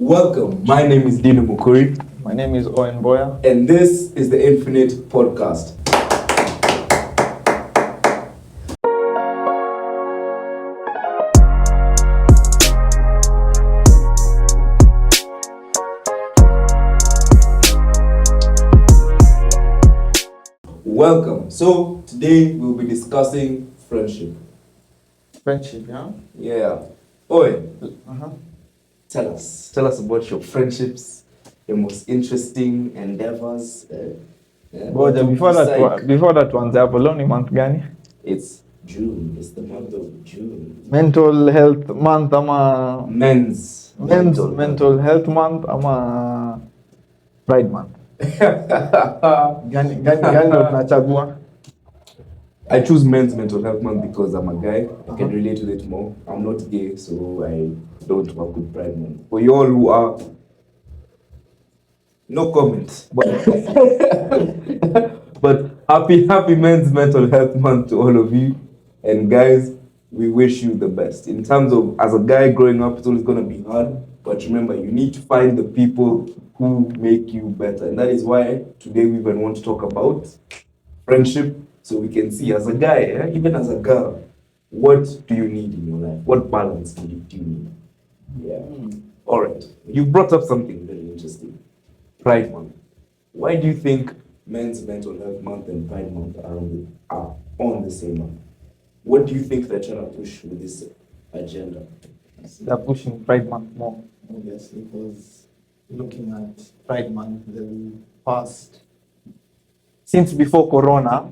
Welcome. My name is Dino Mukuri. My name is Owen Boya. And this is the Infinite Podcast. Welcome. So today we'll be discussing friendship. Friendship, yeah? Yeah. Owen, Uh-huh. tell us about your friendships, your most interesting endeavors. Ngoja, before that tuanze hapo, leo ni month gani? It's June. It's the month of June. Mental health month ama Men's mental health month ama pride month? Gani ndo tunachagua? I choose men's mental health month because I'm a guy. I can relate to it more. I'm not gay, so I don't work with Pride Month. For you all who are, no comment. But happy men's mental health month to all of you. And guys, we wish you the best. In terms of, as a guy growing up, it's always going to be hard. But remember, you need to find the people who make you better. And that is why today we even want to talk about friendship. So we can see as a guy, even as a girl, what do you need in your life? What balance do you need? Yeah. All right. You brought up something very interesting. Pride Month. Why do you think Men's Mental Health Month and Pride Month are on the same month? What do you think they're trying to push with this agenda? They're pushing Pride month more. Obviously, because looking at Pride Month, the past, Since before Corona,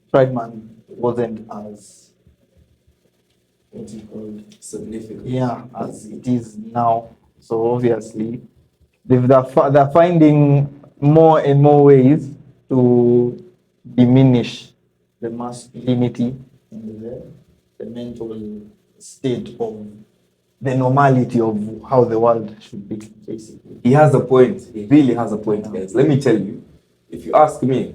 Pride month wasn't as what's it called? Significant. as it is now. So obviously, they're finding more and more ways to diminish the masculinity and the mental state of the normality of how the world should be, basically. He has a point. He really has a point, guys. Let me tell you, if you ask me,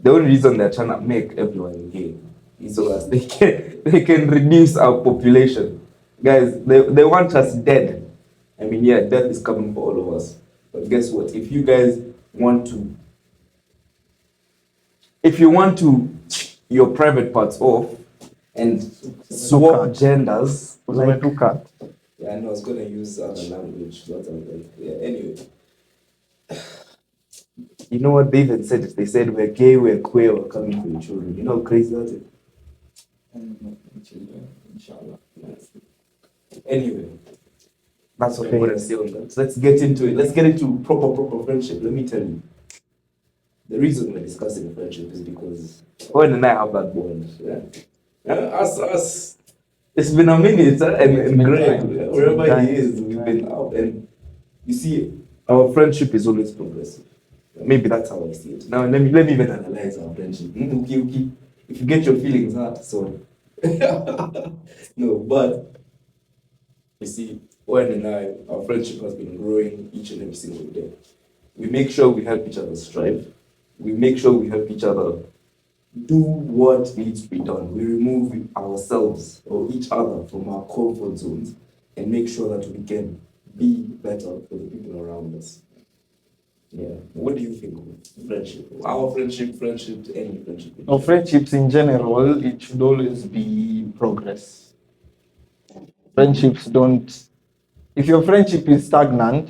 the only reason they're trying to make everyone gay is so as they can reduce our population. Guys, they want us dead. I mean, yeah, death is coming for all of us. But guess what? If you guys want to, your private parts off and swap genders, Like, yeah, I know I was gonna use other language, but yeah, anyway. You know what they even said? They said we're gay, we're queer, we're coming for your children. You know how crazy that is? Inshallah. Anyway, that's what I'm gonna say on that. So let's get into it. Let's get into proper friendship. Let me tell you. The reason we're discussing friendship is because Owen and I have that bond. Yeah? Us. It's been a minute, and Greg, wherever he is, we've been out. And you see, our friendship is always progressive. Maybe that's how I see it. Now, let me even analyze our friendship. Okay. If you get your feelings hurt, sorry. No, but you see, Owen and I, our friendship has been growing each and every single day. We make sure we help each other strive. We make sure we help each other do what needs to be done. We remove ourselves or each other from our comfort zones and make sure that we can be better for the people around us. Yeah. What do you think of friendship? Our friendship, any friendship? no, friendships in general, it should always be progress. Friendships don't. If your friendship is stagnant,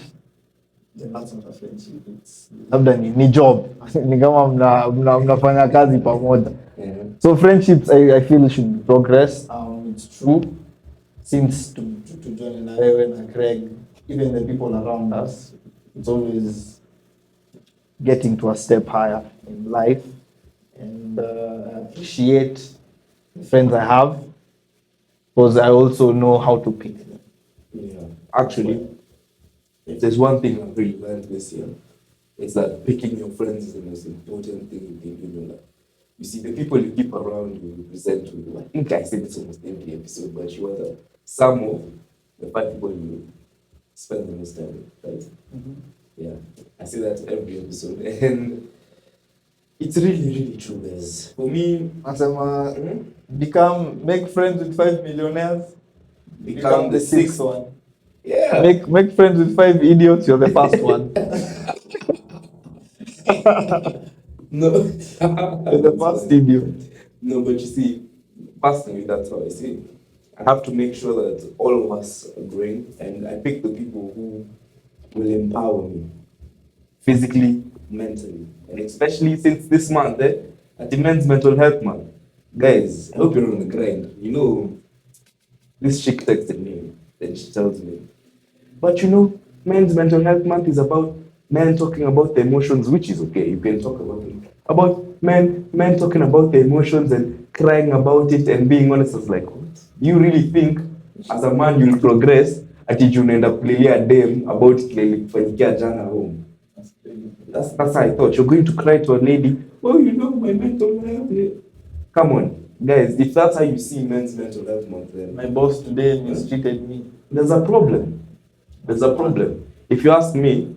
Then that's not a friendship. It's labda ni job, ni kama mnafanya kazi pamoja. Yeah. So friendships, I feel should progress. it's true. Since to John and Owen and Craig, even the people around us, It's always getting to a step higher in life, and I appreciate the friends I have because I also know how to pick them. Yeah. Actually, if there's one thing I've really learned this year, it's that picking your friends is the most important thing you can do in your life. You see, the people you keep around you represent you. I think I said this almost every episode, but you are the sum of the 5 people you spend the most time with, right? Mm-hmm. Yeah, I say that every episode, and it's really true, guys. For me, Nasema, make friends with 5 millionaires, become the sixth one. Yeah. Make friends with 5 idiots. You're the first one. No. You're the first idiot. No, but you see, personally, that's how I see it. I have to make sure that all of us are growing, and I pick the people who will empower me physically, mentally, and especially since this month, at the Men's Mental Health Month. Guys, I hope you're on the grind. You know, this chick texted me, and she tells me, but you know, Men's Mental Health Month is about men talking about the emotions, which is okay. You can talk about it. About men talking about the emotions and crying about it and being honest. I was like, what? You really think as a man you'll progress ati juu unaenda kulilia dem about kile ilikufanyikia jana home? That's how I thought. You're going to cry to a lady, oh, you know, my mental health. Come on, guys, if that's how you see Men's Mental Health Month, then My boss today mistreated me. there's a problem. There's a problem. If you ask me,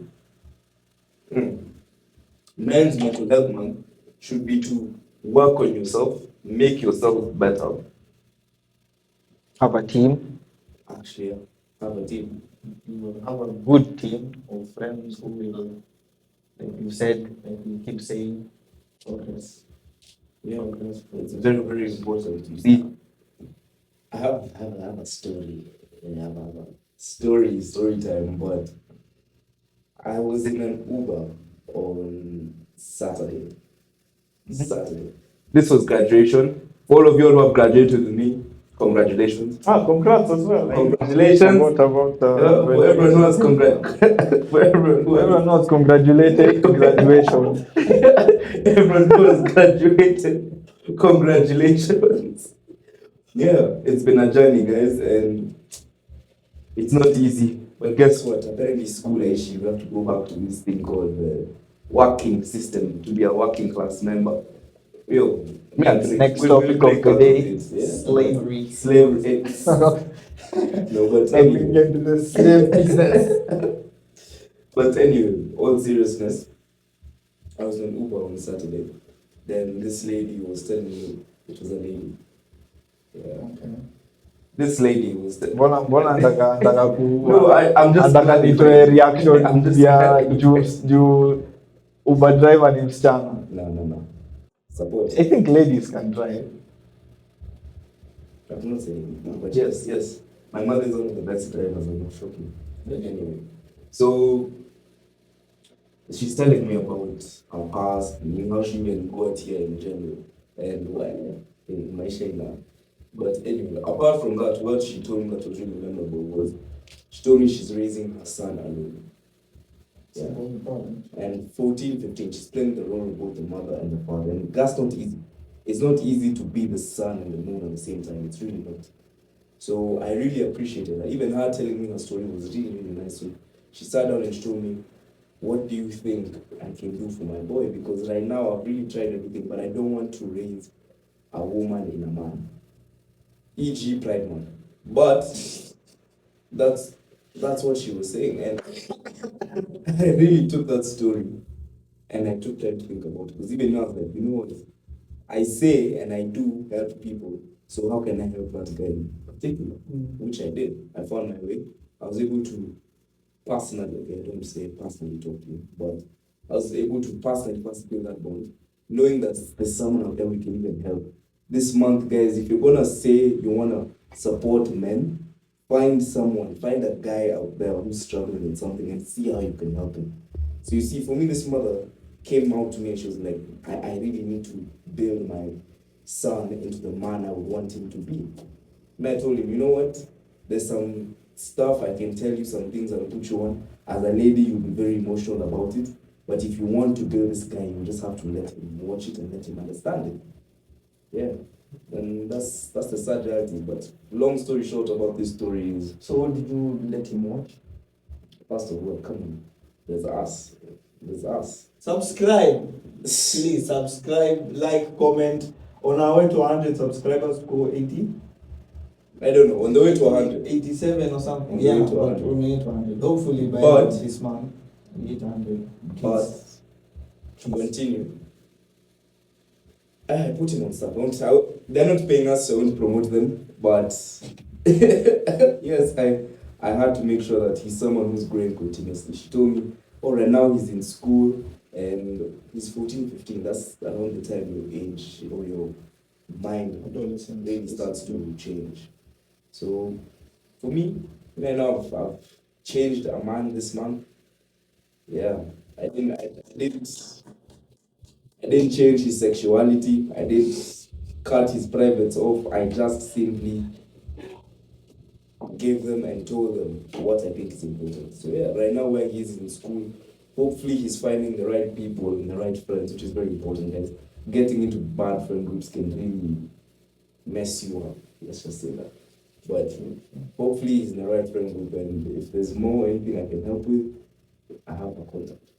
Men's Mental Health Month should be to work on yourself, make yourself better. Have a team. Actually, yeah, have a team. You will have a good team of friends who will, like you said, like you keep saying, progress. Yeah, it's very, very important. You see, I have a story. I have a story time, but I was in an Uber on Saturday. Saturday. This was graduation. For all of you who have graduated with me, congratulations. Congrats as well. Congratulations. What about For everyone who has for everyone who everyone was congratulated to graduation. everyone who has graduated, congratulations. Yeah, it's been a journey, guys, and it's not easy. But guess what? Apparently, school age, you have to go back to this thing called the working system to be a working class member. Yo, me and Drake, Next we'll topic break of the out day, it, yeah. slavery. Slavery. No, but anyway. into the slave business. But anyway, all seriousness, I was on Uber on Saturday. Then this lady was telling me, it was a lady. Yeah. Okay. This lady was Mbona nataka No, I'm just nataka nitoe clarifying. reaction I'm just ya clarifying. juu Uber driver ni msichana. No. Support. I think ladies can drive. I'm not saying no, but yes. My mother is one of the best drivers, I'm not shocking. But anyway. So she's telling me about her past and how she even got here in general. And why in my now. But anyway, apart from that, what she told me that was really memorable was she told me she's raising her son alone. Yeah. And 14, 15, she's playing the role of both the mother and the father. And that's not easy. It's not easy to be the sun and the moon at the same time. It's really not. So I really appreciated that. Even her telling me her story was really, really nice. So she sat down and she told me, what do you think I can do for my boy? Because right now I've really tried everything, but I don't want to raise a woman in a man. E.g. Pride Month. But that's what she was saying. And I really took that story and I took time to think about it. Because even now I was like, you know what? I say and I do help people. So how can I help that guy in particular? Which I did. I found my way. I was able to personally, okay, I don't say personally talk to you, but I was able to personally build that bond, knowing that there's someone out there we can even help. This month, guys, if you're gonna say you wanna support men, find a guy out there who's struggling with something and see how you can help him. So you see, for me, this mother came out to me and she was like, I really need to build my son into the man I would want him to be. And I told him, you know what? There's some stuff I can tell you, some things I'll put you on. As a lady, you'll be very emotional about it. But if you want to build this guy, you just have to let him watch it and let him understand it. Yeah. And that's the sad reality. But long story short about this story is, So what did you let him watch? first of all, come on. There's us. Subscribe. Please subscribe, like, comment. On our way to 100 subscribers, go 80. I don't know, on the way to 100. 87 or something. On the Yeah, way to but 100. on the way to 100. Hopefully by But- this month, we hit 100. But to continue, I put him on stuff. They're not paying us, so I won't promote them. But yes, I had to make sure that he's someone who's growing continuously. She told me, oh, right now he's in school and he's 14, 15. That's around the time your age or your mind Adolescence. really starts to change. So for me, right now I've changed a man this month. Yeah, I didn't change his sexuality. I didn't cut his privates off. I just simply gave them and told them what I think is important. So yeah, right now where he's in school, hopefully he's finding the right people and the right friends, which is very important, guys. Getting into bad friend groups can really mess you up. Let's just say that. But hopefully he's in the right friend group, and if there's more anything I can help with, I have a contact.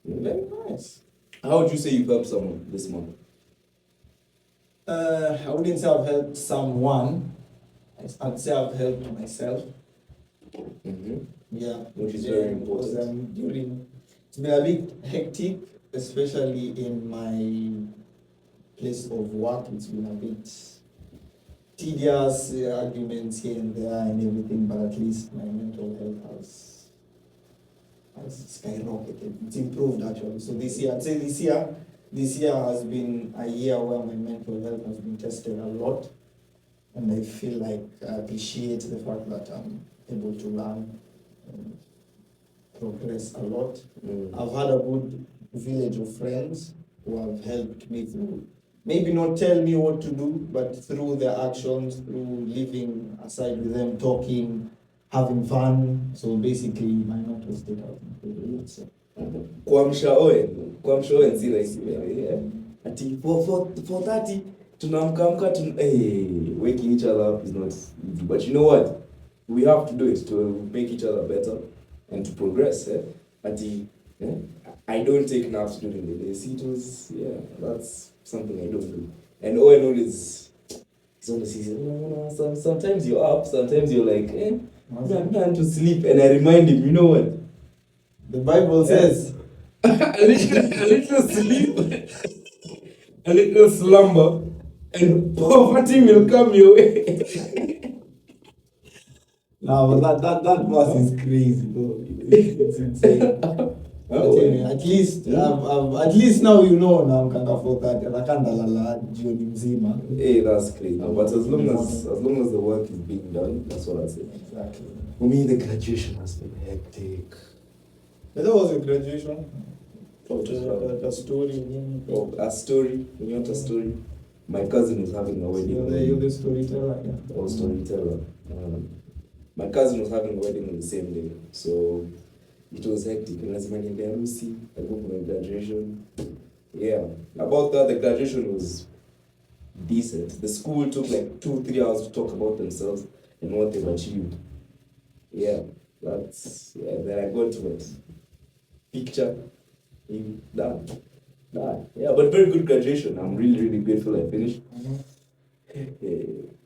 Very nice. How would you say you've helped someone this month? I wouldn't say I've helped someone. I'd say I've helped myself. Mm-hmm. Yeah, Which is very important. Because it's been a bit hectic, especially in my place of work. It's been a bit tedious, arguments here and there and everything, but at least my mental health has skyrocketed. It's improved actually. So this year, I'd say this year has been a year where my mental health has been tested a lot, and I feel like I appreciate the fact that I'm able to learn and progress a lot. I've had a good village of friends who have helped me through, maybe not tell me what to do, but through their actions, through living aside with them, talking, having fun. So basically, my mental state has improved. So. Kuamsha Owen si rahisi yeah. Ati 4:30 tunamkamka waking each other up is not easy, but you know what, we have to do it to make each other better and to progress. Ati I don't take naps during the day. See, it was, yeah, that's something I don't do. And Owen always, he's on the season. Sometimes you're up, sometimes you're like, I'm trying to sleep, and I remind him, you know what? The Bible says, a little sleep, a little slumber, and poverty will come your way. no, but that verse is crazy, though. It's insane. At least now you know now mkanga for that. Nakanda lala jioni mzima. Hey, that's crazy. But as long as the work is being done, that's what I say. Exactly. For me, the graduation has been hectic. That was a graduation. A story. Oh, a story. When you want a story, my cousin was having a wedding. You're the storyteller, yeah. Or storyteller. My cousin was having a wedding on the same day, so it was hectic. And as many days, I go for my graduation. Yeah, about that, the graduation was decent. The school took like 2-3 hours to talk about themselves and what they've achieved. Yeah, then I got to it. Picture, done. Yeah, but very good graduation. I'm really, really grateful I finished.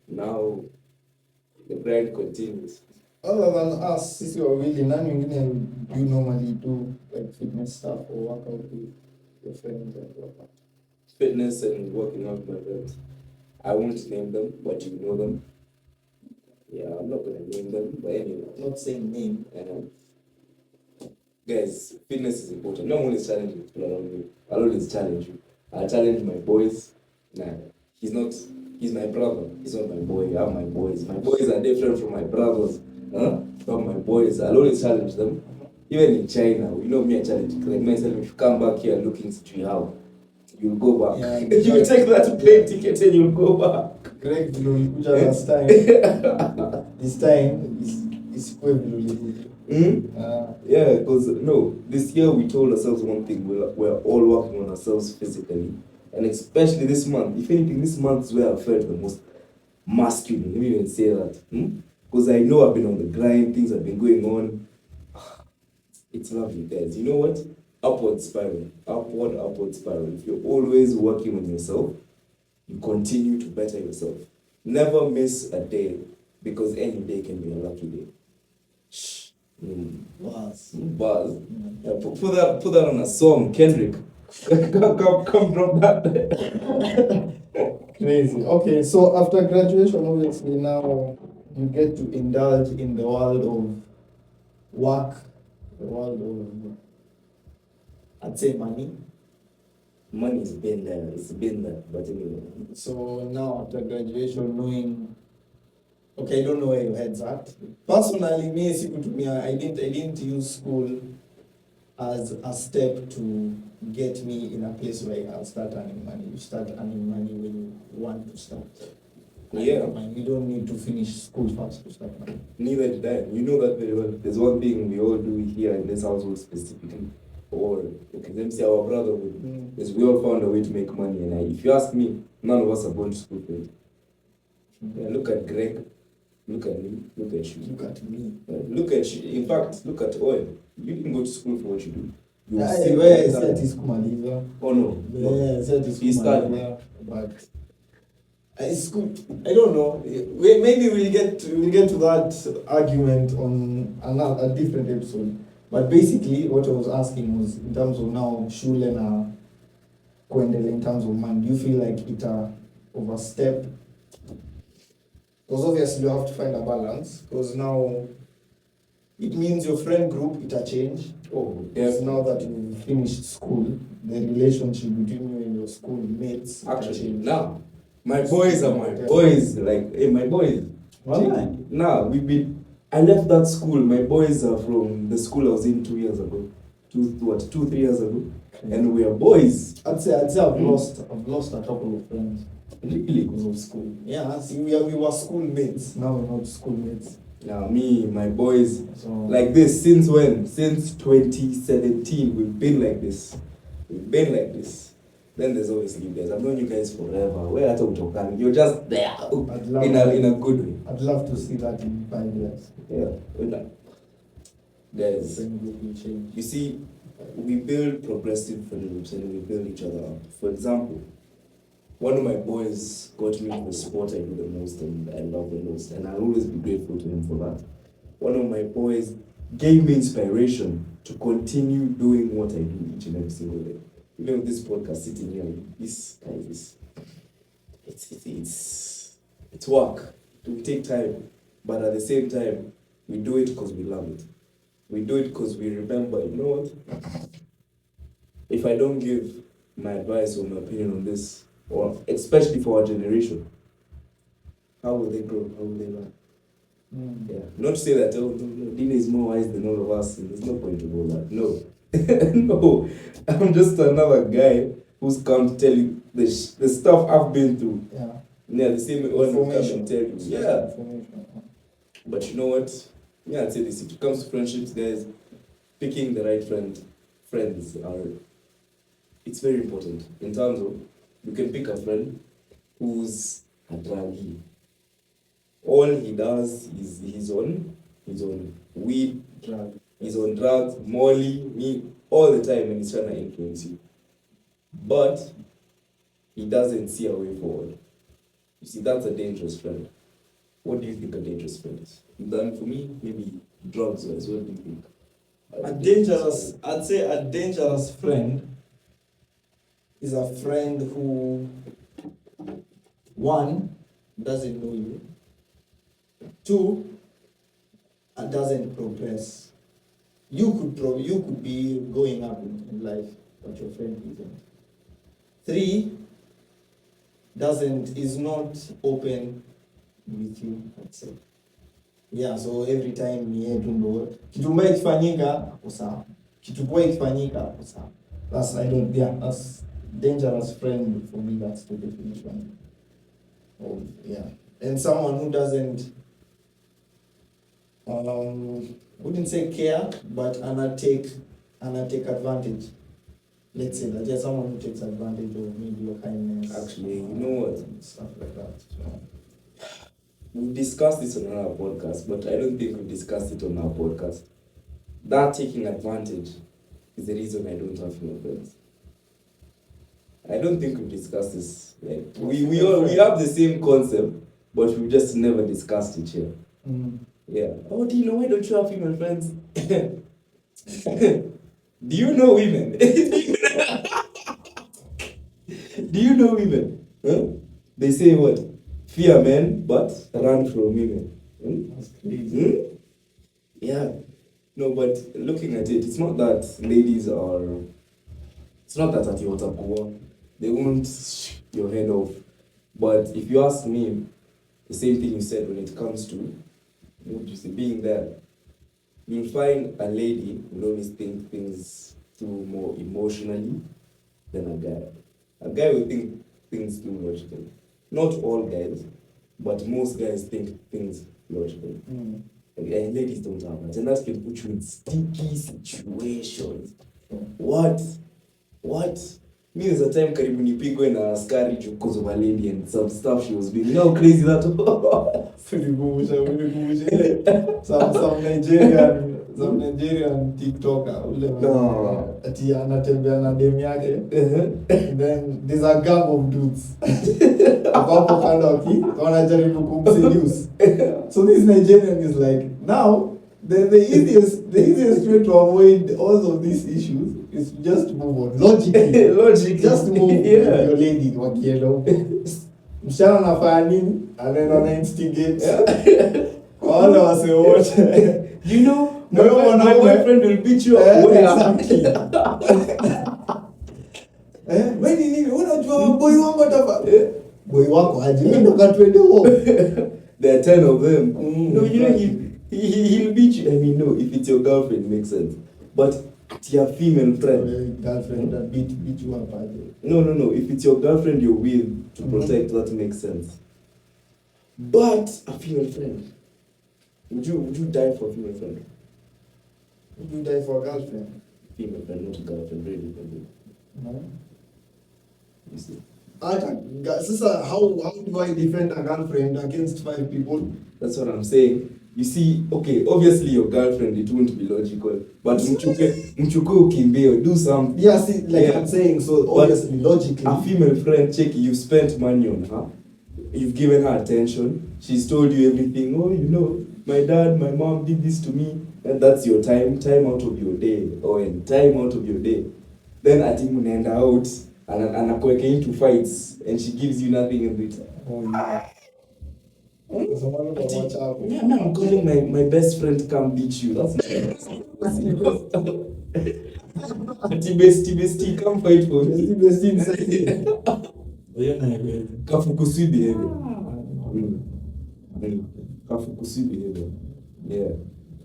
Now, the grind continues. Other than us, since you are really none you normally do like fitness stuff or work out with your friends and whatnot. Fitness and working out with my friends. I won't name them, but you know them. Yeah, I'm not gonna name them, but anyway. I'm not saying name. Guys, fitness is important. No one always challenging people around me. I'll always challenge you. I challenge my boys. Nah, he's my brother. He's not my boy. I have my boys. My boys are different from my brothers. From my boys. I'll always challenge them. Even in China, you know me, I challenge. Like myself, if you come back here looking to how, you'll go back. Yeah, you take that plane ticket and you'll go back. Correct, last time. This time is yeah, because this year we told ourselves one thing: we're all working on ourselves physically, and especially this month. If anything, this month is where I felt the most masculine. Let me even say that, because I know I've been on the grind. Things have been going on. It's lovely, guys. You know what? Upward spiral. If you're always working on yourself, you continue to better yourself. Never miss a day, because any day can be a lucky day. Buzz. Yeah, put that on a song, Kendrick. come drop that. Crazy. Okay, so after graduation, obviously now you get to indulge in the world of work, the world of, I'd say, money. Money's been there, it's been there, but anyway. So now after graduation, knowing, okay, I don't know where your head's at. Personally, me, I didn't use school as a step to get me in a place where I'll start earning money. You start earning money when you want to start. Yeah. You don't need to finish school first to start money. Neither did I. You know that very well. There's one thing we all do here in this household specifically, or okay, let me say our brotherhood, is we all found a way to make money. And if you ask me, none of us are going to school for it. Yeah, look at Greg, look at me, look at you. Look at me. Look at you. In fact, look at Owen. You didn't go to school for what you do. You Yeah, still where got is that- this Kumaliza? Oh no. Yeah, said it's He started. Kumaliza, but it's good. I don't know. Maybe we'll get to that argument on a different episode. But basically, what I was asking was in terms of now shule na kuendelea in terms of money. Do you feel like it overstep? Because obviously you have to find a balance. Because now it means your friend group it a change. Oh, Because now that you finished school, the relationship between you and your school mates it a actually, change. now my boys are my boys. Like, hey, my boys. Why? Now I left that school. My boys are from the school I was in 2 years ago. 3 years ago. And we are boys. I'd say I've lost a couple of friends Really? because of school. Yeah, see, we were schoolmates. Now we're not schoolmates. Now me, my boys, So like this since when? Since 2017, we've been like this. We've been like this. Then there's obviously you guys. I've known you guys forever. Where at Utokan? You're just there. In a good way. I'd love to see that in 5 years. Yeah. There's Friend group will change. You see, we build progressive friendships and we build each other up. For example, one of my boys got me the sport I do the most and I love the most, and I'll always be grateful to him for that. One of my boys gave me inspiration to continue doing what I do each and every single day. Even with this podcast sitting here, this guys, it's work. It will take time, but at the same time, we do it because we love it. We do it because we remember, you know what? If I don't give my advice or my opinion on this, or especially for our generation, how will they grow? How will they learn? Yeah. Not to say that, oh, no, Dino is more wise than all of us, and there's no point to all that. No. No. I'm just another guy who's come to tell you the stuff I've been through. Yeah. Yeah, the same one will come Information. and tell you. Yeah. Information. But you know what? Yeah, I'd say this. If it comes to friendships, guys, picking the right friends it's very important. In terms of, you can pick a friend who's a druggie. All he does is he's on weed, he's on drugs, molly, me, all the time, and he's trying to influence you. But he doesn't see a way forward. You see, that's a dangerous friend. What do you think a dangerous friend is? Then for me, maybe drugs as well. What do you think? I'd say a dangerous friend is a friend who, one, doesn't know you, two, doesn't progress. You could be going up in life, but your friend isn't. Three, is not open with you, I'd say. Yeah, so every time ni yeye tu ndo kitu mbaya ikifanyika hapo sawa. Kitu poa ikifanyika hapo sawa. That's dangerous friend for me. That's the definition of, yeah. And someone who doesn't wouldn't say care, but take advantage. Let's say that there's someone who takes advantage of maybe your kindness. Actually, you know what? Stuff like that. So, We discussed this on another podcast, but I don't think we discussed it on our podcast. That taking advantage is the reason I don't have female friends. I don't think we discussed this. Like we have the same concept, but we just never discussed it here. Yeah. Oh, Dino, why don't you have female friends? Do you know women? Do you know women? Huh? They say what? Fear men, but run from women. Hmm? That's crazy. Hmm? Yeah. No, but looking at it, it's not that ladies are. It's not that at your poor. They won't shoot your head off. But if you ask me, the same thing you said when it comes to just being there, you'll find a lady will always think things through more emotionally than a guy. A guy will think things through logically. Not all guys, but most guys think things logically. Mm. And ladies don't have that. And that can put you in sticky situations. What? What? Me there's a time karibu nipigwe na askari because of a lady and some stuff she was doing. You know how crazy that was? Some Nigerian TikToker ule No. ati anatembea na dem yake. Then there's a gang of dudes. Hapo kando wanajaribu kumseduce. So this Nigerian is like, now the easiest way to avoid all of these issues is just move on. Logically. Just move with your lady wakienda huko. Msichana anafanya nini? Anaenda instigate. Wale wase wote. You know, my boyfriend will beat you up. Exactly. Wewe ni nini? Unajua boy wangu atafa. Boy wako aje? Mimi ndo katwende home. There are 10 of them. No, you know, he'll beat you. I mean, no, if it's your girlfriend, it makes sense. But it's your female friend. Girlfriend that beat you up. No. If it's your girlfriend you're with to protect, that makes sense. But a female friend, would you die for a female friend? Would you die for a girlfriend? Female friend, not a girlfriend, very different. No. You see? Sister, how do I defend a girlfriend against 5 people? That's what I'm saying. You see, okay, obviously your girlfriend, it won't be logical. But mchuke ukimbie, do something. Yeah, see, like I'm saying, so obviously, logically. A female friend, check, you've spent money on her. You've given her attention. She's told you everything. Oh, you know, my dad, my mom did this to me. And that's your time out of your day. Time out of your day. Then I think unaenda out and anakuweka into fights and she gives you nothing in return. Oh, yeah. Yeah, man, I'm calling my best friend to come beat you. That's not bestie, come fight for me. Bestie inside. Kafukusui behavior. Kafukusui behavior. Yeah.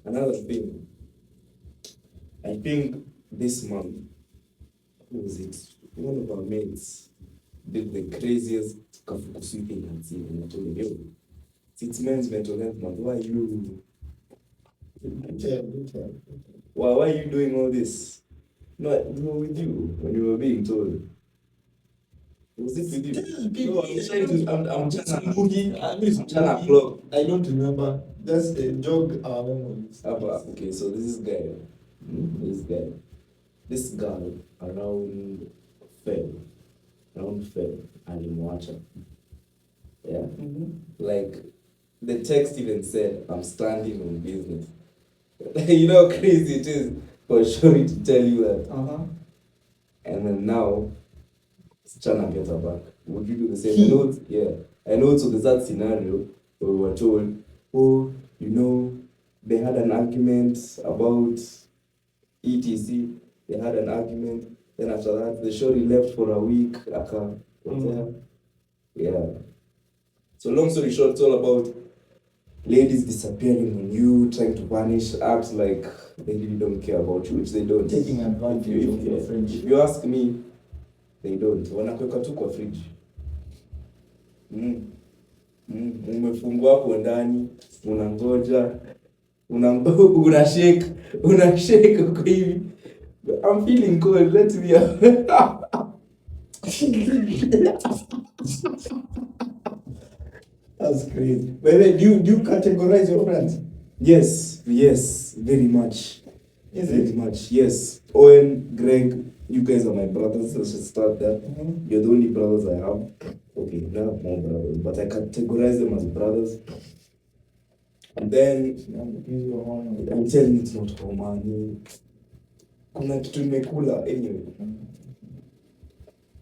Another thing. I think this month, who was it? One of our mates did the craziest kafukusui thing I've seen. And I told him, yo, it's Men's Mental Health Month. Why are you? Why are you doing all this? No, it was with you when you were being told. Was it with you? No, I'm trying to plug. I don't remember. Just jog our memories. Okay, so this girl around fell alimwacha. Yeah. Mm-hmm. Like the text even said, I'm standing on business. You know how crazy it is for Shori to tell you that. And then now it's trying to get her back. Would you do the same? I know so there's that scenario where we were told, oh, you know, they had an argument about ETC. They had an argument. Then after that, the Shori left for a week. Yeah. So long story short, it's all about ladies disappearing on you, trying to vanish, act like they really don't care about you, which they don't. Taking advantage of your friendship. If you ask me, they don't. Wanakweka tu kwa fridge. Umefungwa hapo ndani, unangoja, unashake uko hivi. I'm feeling cold, let me out. That's crazy. But do you categorize your friends? Yes, very much. Very much, yes. Owen, Greg, you guys are my brothers. Let's just start there. Mm-hmm. You're the only brothers I have. Okay, I have more brothers, but I categorize them as brothers. And then I'm telling you, it's not home. Kuna kitu nimekula anyway.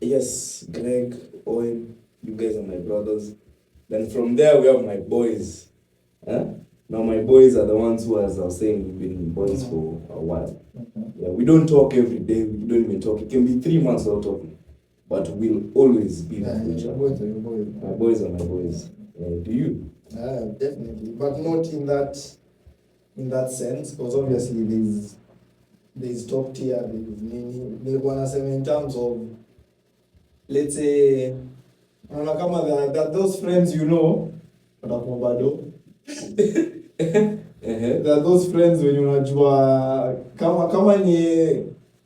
Yes, Greg, Owen, you guys are my brothers. Then from there we have my boys. Now my boys are the ones who, as I was saying, we've been boys for a while. Yeah, we don't talk every day. We don't even talk. It can be 3 months without talking, but we'll always be there for each other. My boys are my boys. Do you? Definitely, but not in that sense, because obviously there's top tier, there's nini. Nilikuwa nasema in terms of, let's say, unaona kama that those friends watakuwa bado. There are those friends when unajua kama ni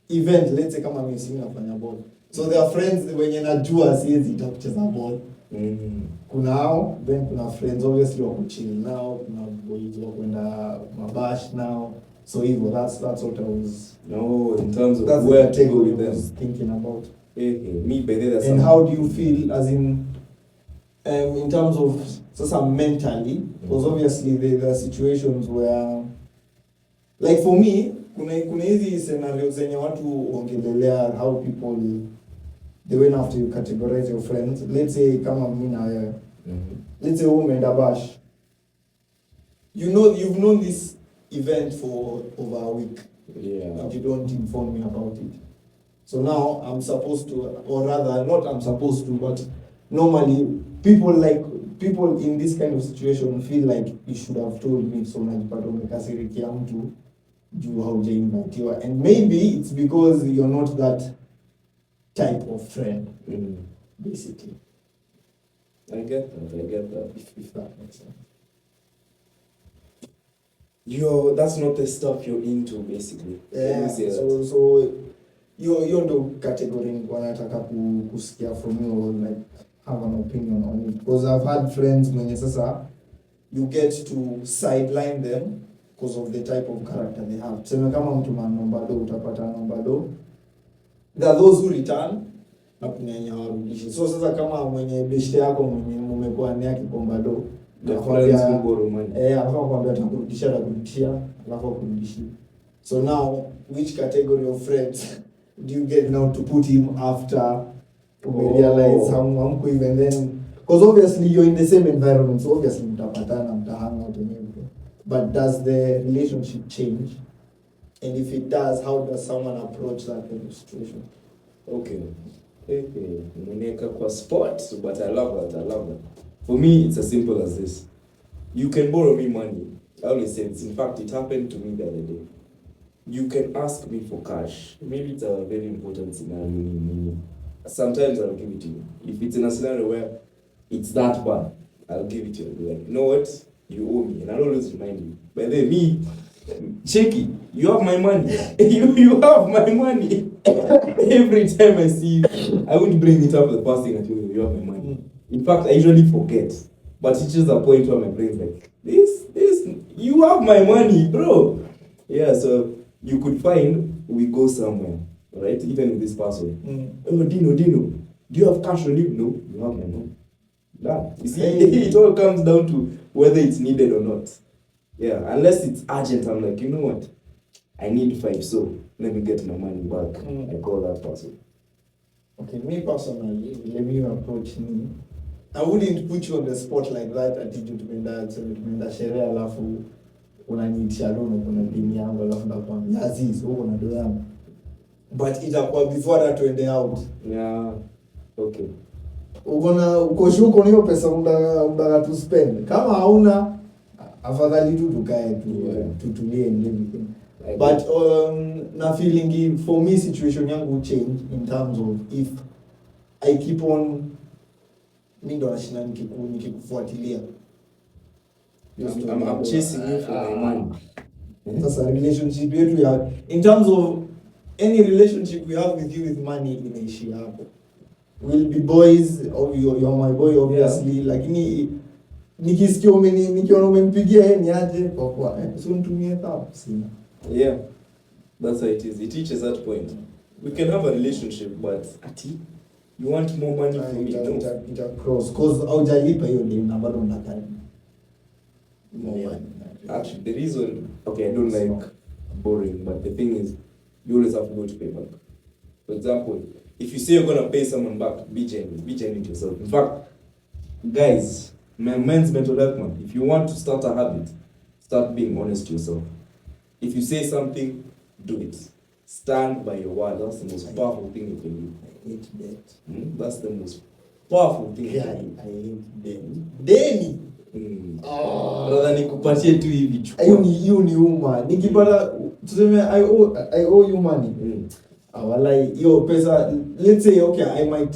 event, let's say kama mimi nafanya ball. So there are friends wenye najua siwezi kucheza ball. Kuna hao, then kuna friends obviously wa kuchill now, kuna boys wa kwenda mabash now. So hivyo, that's what I was. No, in terms of that's where the to go with them. Thinking about. Me, by the way, and how do you feel, as in terms of sasa mentally? Because obviously there are situations where, like for me, kuna hizi scenarios zenye watu ongelelea how people, the way after you categorize your friends. Let's say kama mimi na wewe. Let's say umeenda bash. You've known this event for over a week. Yeah. But you don't inform me about it. So now I'm supposed to, or rather not I'm supposed to, but normally people in this kind of situation feel like you should have told me, so unajipata umekasirikia mtu juu haujainvitiwa, and maybe it's because you're not that type of friend. Basically. I get that. If that makes sense. That's not the stuff you're into, basically. Yeah, so you're ndo category wanataka kusikia from you, or like have an opinion on it, because I've had friends mwenye sasa you get to sideline them because of the type of character they have. Tuseme kama mtu nomba do, utapata nomba do, there are those who return na kuna wenye hawarudishi. So sasa kama mwenye beshte yako mwenye mmekuwa naye akikomba do, anakuambia atakurudishia, alafu akurudishia. So now which category of friends do you get now to put him after you realize how even then, because obviously you're in the same environment, so obviously mtapatana, mtahang out and everything, but does the relationship change? And if it does, how does someone approach that kind of situation? Okay. Mweneka kwa sport, but I love that. For me, it's as simple as this. You can borrow me money. I always say this. In fact, it happened to me the other day. You can ask me for cash. Maybe it's a very important scenario. Sometimes I'll give it to you. If it's in a scenario where it's that bad, I'll give it to you. I'll be like, you know what? You owe me. And I'll always remind you. By the way, me, Shaky, you have my money. you have my money. Every time I see you, I won't bring it up the first thing I tell you, you have my money. In fact, I usually forget. But it reaches a point where my brain's like, this, you have my money, bro. Yeah, so you could find, we go somewhere, right? Even with this person. Oh, Dino, do you have cash on you? No, you have my money. That. You see, it all comes down to whether it's needed or not. Yeah, unless it's urgent, I'm like, you know what? I need 5, so let me get my money back. I call that person. Okay, me personally, let me approach me. I wouldn't put you on the spot like that. Attitude tumeenda sherehe alafu unaniitia loan kuna dini yangu alafu ndakwambia Aziz wewe una do yangu. But itakuwa before that tuende out. Yeah. Okay. Uko shuko niyo pesa unataka to spend. Kama hauna afadhali tu tukae tutulie and everything. But na feeling for me situation yangu will change in terms of if I keep on mimi ndo nashinda nikikufuatilia. I'm chasing you for my money. Sasa relationship yetu ya in terms of any relationship we have with you with money inaishia hapo. We'll be boys, or you're my boy obviously, lakini nikisikia nikiona umempigia yeye ni aje kwa so nitumie thapo sina. Yeah, that's how it is. It reaches that point. We can have a relationship, but you want more money from me? No. It cross cause haujalipa hiyo deni na bado unataka more money. Actually, the reason, okay, I don't like borrowing, but the thing is, you always have to go to pay back. For example, if you say you're gonna pay someone back, be genuine to yourself. In fact, guys, Men's mental health, man. If you want to start a habit, start being honest to yourself. If you say something, do it. Stand by your word. That's the most powerful thing you can do. I hate debt. That's the most powerful thing you Yeah, can do. I hate deni. Rather nikupatie tu hivi chukua. Hiyo ni uma. Nikipata tuseme I owe you money. Walai hiyo pesa, let's say okay, I might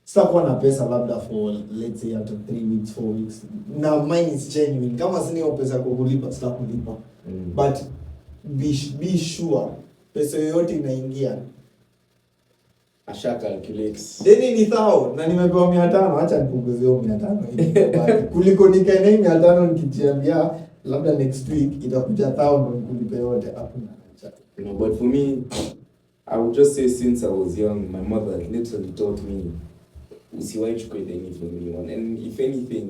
sitakuwa na pesa labda for let's say after 3 weeks 4 weeks. Now mine is genuine. Kama sina hiyo pesa kwa kulipa sitakulipa. But be sure pesa yoyote inaingia Asha calculate. deni ni thao na nimepewa 500, acha nipunguze hiyo 500 hivi. Kuliko nikae na hii 500 nikijiambia labda next week itakuja thao ndo nikulipe yote hapo na acha. But for me, I would just say since I was young, my mother literally taught me usiwahi chukua deni from anyone. And if anything,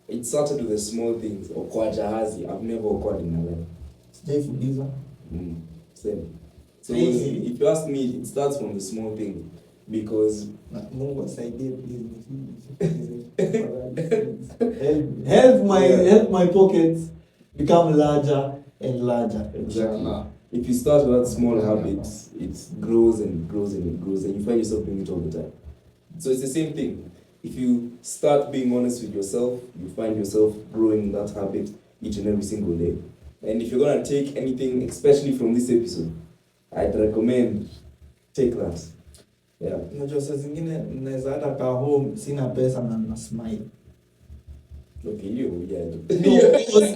it started with the small things. Okoa jahazi, I've never okoed in my life. Sijaifuliza. Same. So if you ask me, it starts from the small thing. Because Mungu asaidie please. Help my pockets become larger and larger. exactly, if you start with that small habit, it grows and grows and it grows, and you find yourself doing it all the time. So it's the same thing. If you start being honest with yourself, you find yourself growing that habit each and every single day. And if you're gonna take anything, especially from this episode, I'd recommend take that. Yeah. Unajua saa zingine naweza hata kaa home sina pesa na na smile. Okay, yeah.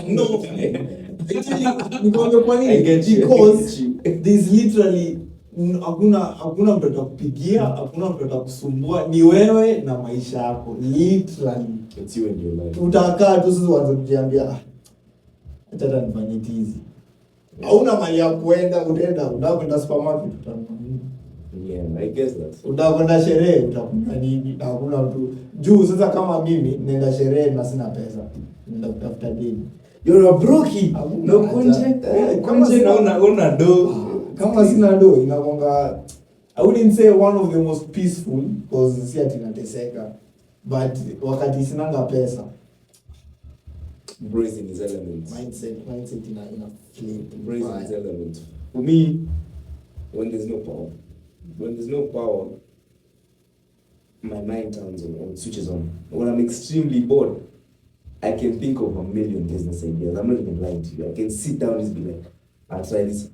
No. Nikwambia kwa nini? I get you. Because there's literally hakuna mtu atakupigia, hakuna mtu atakusumbua, ni wewe na maisha yako literally. It's you and your life. Utakaa tu sasa uanze kujiambia hata nifanye tizi. Hauna mali ya kuenda, unakwenda supermarket utanunua. Yeah, I guess that. Utakwenda sherehe utakunywa nini? Hakuna mtu. Juu sasa kama mimi naenda sherehe na sina pesa, naenda kutafuta deni. You're a brokey. No kunje. Kunje na una do. Kama sina do inakonga, I wouldn't say one of the most peaceful because si ati nateseka, but wakati sinanga pesa Brace in his element. mindset ina flip. Brace in his element. For me, when there's no power, my mind turns on, switches on. When I'm extremely bored, I can think of a million business ideas. I'm not even lying to you. I can sit down and just be like, I'll try this.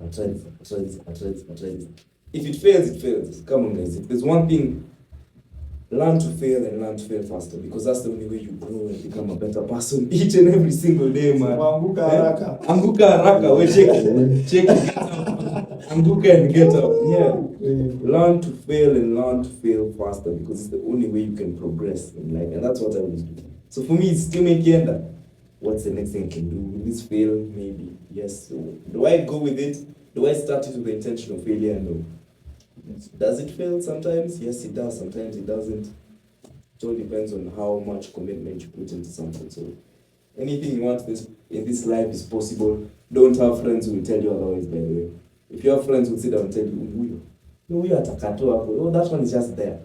If it fails, it fails. Come on, guys. If there's one thing, learn to fail and learn to fail faster, because that's the only way you grow and become a better person each and every single day, man. Anguka haraka. Anguka haraka. We check it. Anguka and get up. Yeah. Learn to fail and learn to fail faster, because it's the only way you can progress in life, and that's what I always do. So for me, it's still making that. What's the next thing I can do? Will this fail? Maybe. Yes. So do I go with it? Do I start it with the intention of failure? No. Does it fail sometimes? Yes, it does. Sometimes it doesn't. It all depends on how much commitment you put into something. So anything you want in this life is possible. Don't have friends who will tell you otherwise, by the way. If you have friends who will sit down and tell you, oh, that one is just there.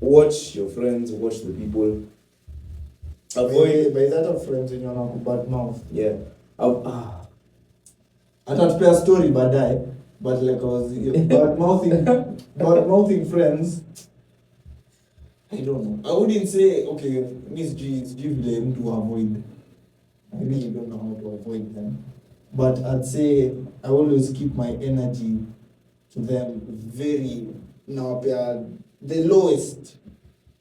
Watch your friends, watch the people. Avoid. By that of friends when you're on bad mouth. Yeah. Atatupea story baadaye, but like I was bad mouthing friends. I don't know. I wouldn't say okay, Miss G blame to avoid. I really don't know how to avoid them. But I'd say I always keep my energy to them very the lowest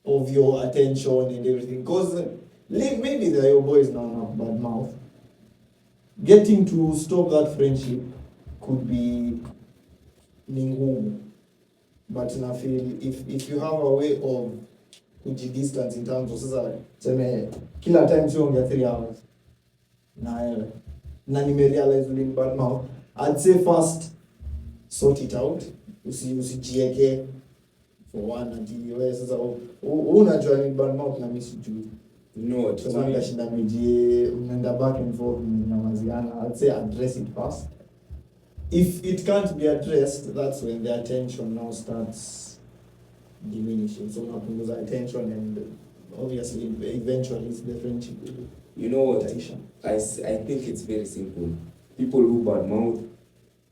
of your attention and everything. Because maybe they're your boys now have bad mouth. Getting to stop that friendship could be ngumu. But I feel if you have a way of kujidistance in terms of sasa tuseme kila time sio ongea 3 hours na nimerealize in bad mouth, I'd say first sort it out. Usijieke for one until wewe sasa unajua ni bad mouth na mimi sijui. No, Sasa shinda mjie unaenda back and forth na maziana. I'd say address it first. If it can't be addressed, that's when the attention now starts diminishing. So unapunguza attention and obviously, eventually, it's the friendship will You know what? Taisha. I think it's very simple. People who badmouth,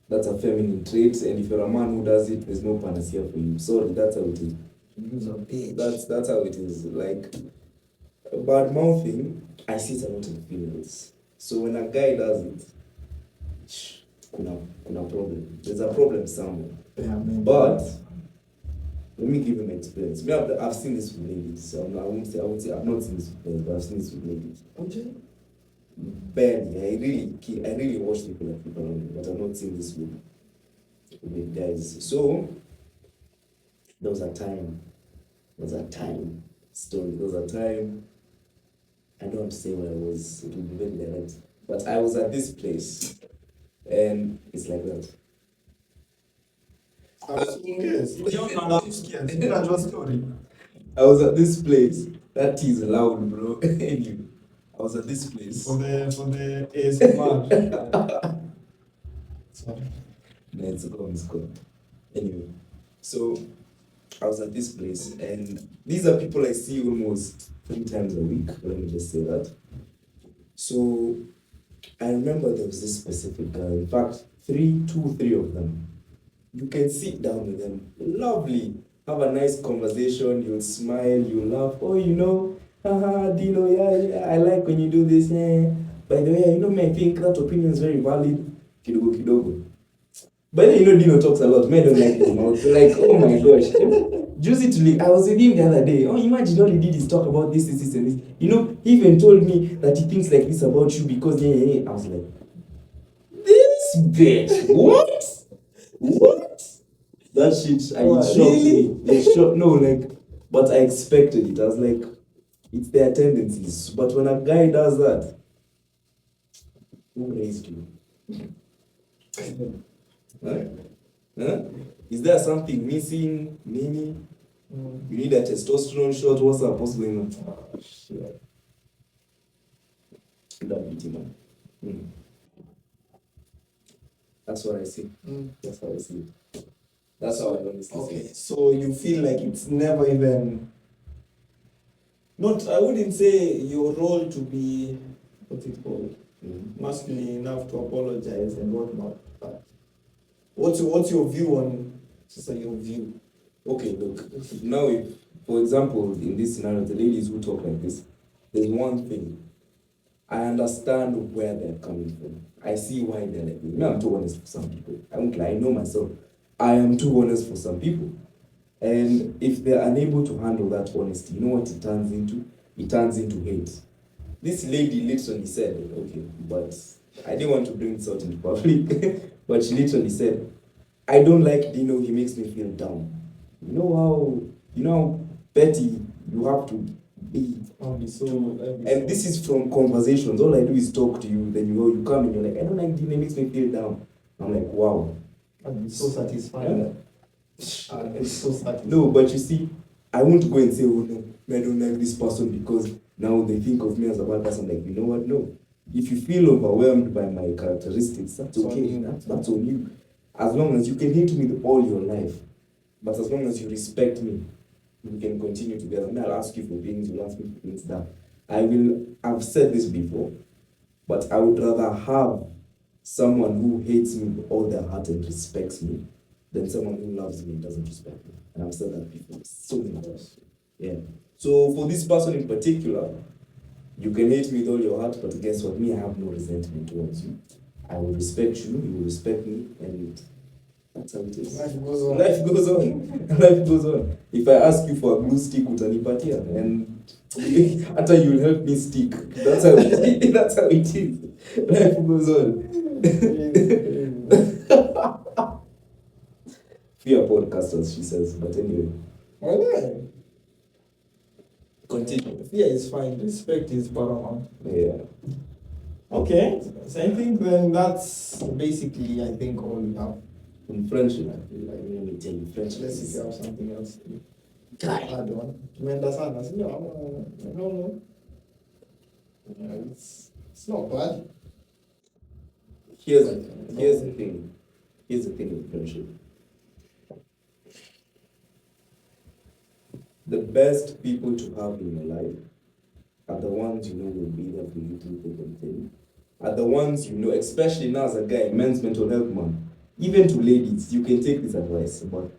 that's a feminine trait, and if you're a man who does it, there's no panacea for you. Sorry, that's how it is. Use a bitch. That's how it is. Like bad mouthing, I see it a lot in females. So when a guy does it, kuna problem. There's a problem somewhere. Yeah, man. But let me give you my experience. Me, I've seen this with ladies. So I won't say I've not seen this with guys, but I've seen this with ladies. Okay. Barely. I really watch people like people around me, but I've not seen this with guys. So there was a time story. There was a time, I don't want to say where I was, it will be very direct. But I was at this place and it's like that. I was at this place. That is loud, bro. Anyway, I was at this place. For the ASMR. Sorry. No, it's gone. Anyway, so I was at this place, and these are people I see almost 3 times a week. Let me just say that. So I remember there was this specific guy. In fact, three of them. You can sit down with them, lovely, have a nice conversation. You'll smile, you'll laugh. Oh, you know, haha, Dino, yeah, I like when you do this. Yeah. By the way, you know, I think that opinion is very valid. Kidogo. But then, you know, Dino talks a lot. Men don't like his mouth. Like, oh my gosh. Juicy to live. I was with him the other day. Oh, imagine all he did is talk about this, and this. You know, he even told me that he thinks like this about you because, I was like, this bitch, what? That shit, it shocked really? me. It shocked, no, like, but I expected it. I was like, it's their tendencies. But when a guy does that, who raised you? Huh? Is there something missing, Nini? You need a testosterone shot? What's up? What's going on? Oh, shit. That beauty, man. That's what I see. That's how I see it. That's how I honestly see Okay, it. so you feel like it's never even. Not, I wouldn't say your role to be, what's it called, masculine enough to apologize and whatnot. But what's your view on, just like your view? Okay, look. Now, if, for example, in this scenario, the ladies who talk like this, there's one thing. I understand where they're coming from. I see why they're like this. I'm too honest for some people. I won't lie, I know myself. I am too honest for some people. And if they're unable to handle that honesty, you know what it turns into? It turns into hate. This lady literally said, okay, but I didn't want to bring this out into public, but she literally said, I don't like Dino, he makes me feel down. You know how petty you have to be. And this is from conversations. All I do is talk to you, then you come and you're like, I don't like Dino, he makes me feel down. I'm like, wow. I'd be so satisfied. Yeah. It's so satisfied. No, but you see, I won't go and say, oh no, I don't like this person because now they think of me as a bad person. Like, you know what? No. If you feel overwhelmed by my characteristics, that's okay. That's on you. As long as you can hate me all your life, but as long as you respect me, we can continue together. And I'll ask you for things, you'll ask me for things that I've said this before, but I would rather have someone who hates me with all their heart and respects me than someone who loves me and doesn't respect me. And I've said that before so many times. Yeah. So for this person in particular, you can hate me with all your heart, but guess what? Me, I have no resentment towards you. I will respect you, you will respect me, and that's how it is. Life goes on. Life goes on. Life goes on. If I ask you for a glue stick, utanipatia, and after you will help me stick. That's how that's how it is. Life goes on. Fear podcasters, she says, but anyway. Okay. Continue. Fear is fine. Respect is paramount. Yeah. Okay. So I think then that's basically, I think, all we have. In friendship, I feel like, let me tell you, friendship Let's see if is you have something else. Add on. Tumeenda sana, si ndio? I don't know. Yeah, it's not bad. Here's the thing. Here's the thing with friendship. The best people to have in your life are the ones you know will be there for you through thick and thin. Are the ones you know, especially now as a guy, men's mental health man. Even to ladies, you can take this advice, but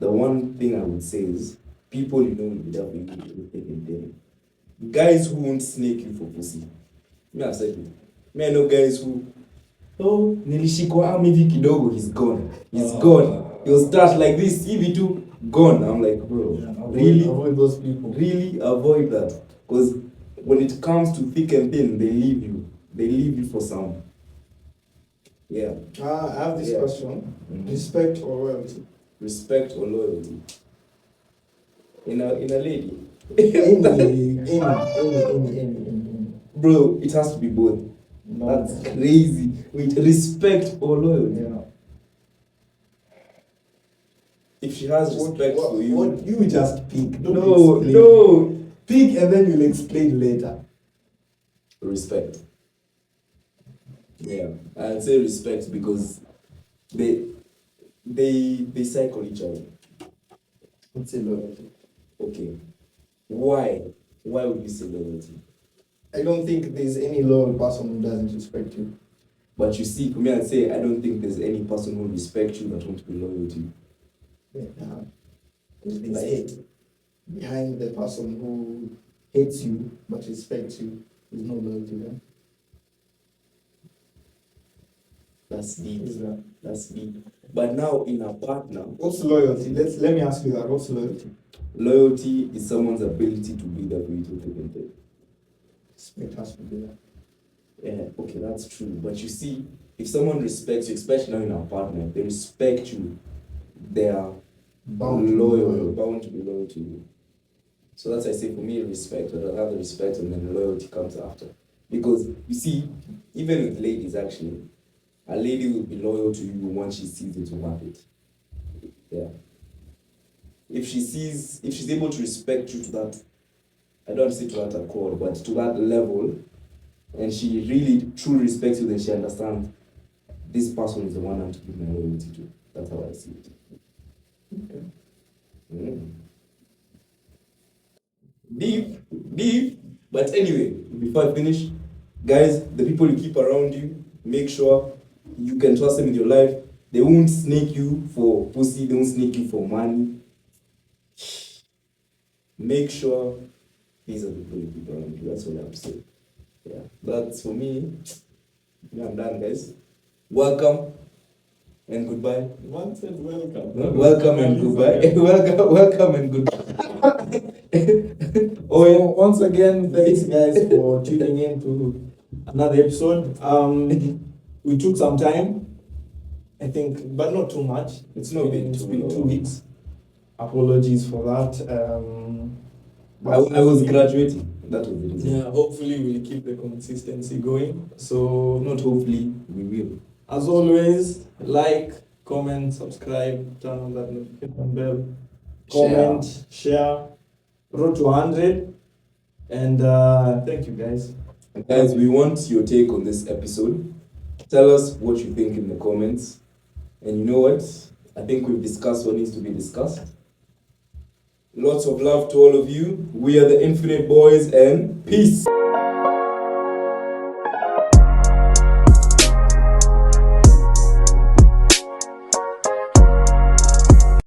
the one thing I would say is people you know will be there for you through thick and thin. Guys who won't snake you for pussy. Me, I've said it. Me, I know guys who, oh, nilishikwa arm hivi kidogo, he's gone. He's gone. He'll start like this, hivi tu, gone. I'm like, bro, really? Avoid those people. Really avoid that. Because when it comes to thick and thin, they leave you. They leave you for some. Yeah. I have this Yeah. question. Mhm. Respect or loyalty? Respect or loyalty. In a lady. Any. Bro, it has to be both. No. That's crazy. Wait, respect or loyalty? Yeah. If she has respect for you. What you just pick. Don't No, explain. no. Pick and then you'll explain later. Respect. Yeah, I'd say respect because they cycle each other. Let's say loyalty. Okay. Why? Why would you say loyalty? I don't think there's any loyal person who doesn't respect you. But you see, for me, I'd say I don't think there's any person who respects you that won't be loyal to you. Yeah. There's hate behind the person who hates you but respects you. There's no loyalty there. That's deep. Is that? That's deep. But now in a partner, What's loyalty? Let me ask you that. What's loyalty? loyalty is someone's ability to be there for you to thick and thin. Respect has to be there. Yeah, okay, that's true. But you see, if someone respects you, especially now in a partner, if they respect you, they are Bound to be loyal, loyal. bound to be loyal to you. So that's why I say for me, respect. I'll have the respect and then loyalty comes after. Because you see, even with ladies actually, a lady will be loyal to you once she sees it worth it. Yeah. If she's able to respect you to that, I don't say to that accord, but to that level, and she really truly respects you, then she understands this person is the one I'm to give my loyalty to. That's how I see it. Okay. Mm. Deep. But anyway, before I finish, guys, the people you keep around you, make sure you can trust them with your life. They won't snake you for pussy, they won't snake you for money. Make sure these are the people you keep around you. That's what I have to say. Yeah, that's for me. Yeah, I'm done, guys. Welcome and goodbye. One said welcome. Welcome and goodbye. welcome and goodbye. So once again, thanks guys for tuning in to another episode. We took some time, I think, but not too much. It's not been It's too been long. 2 weeks. Apologies for that. I was graduating. That was the reason. Yeah, hopefully we'll keep the consistency going. So Not hopefully, we will. as always, like, comment, subscribe, turn on that notification bell, comment, share. Road to 100. And thank you guys. Guys, we want your take on this episode. Tell us what you think in the comments. And you know what? I think we've discussed what needs to be discussed. Lots of love to all of you. We are the Infinite Boys and peace.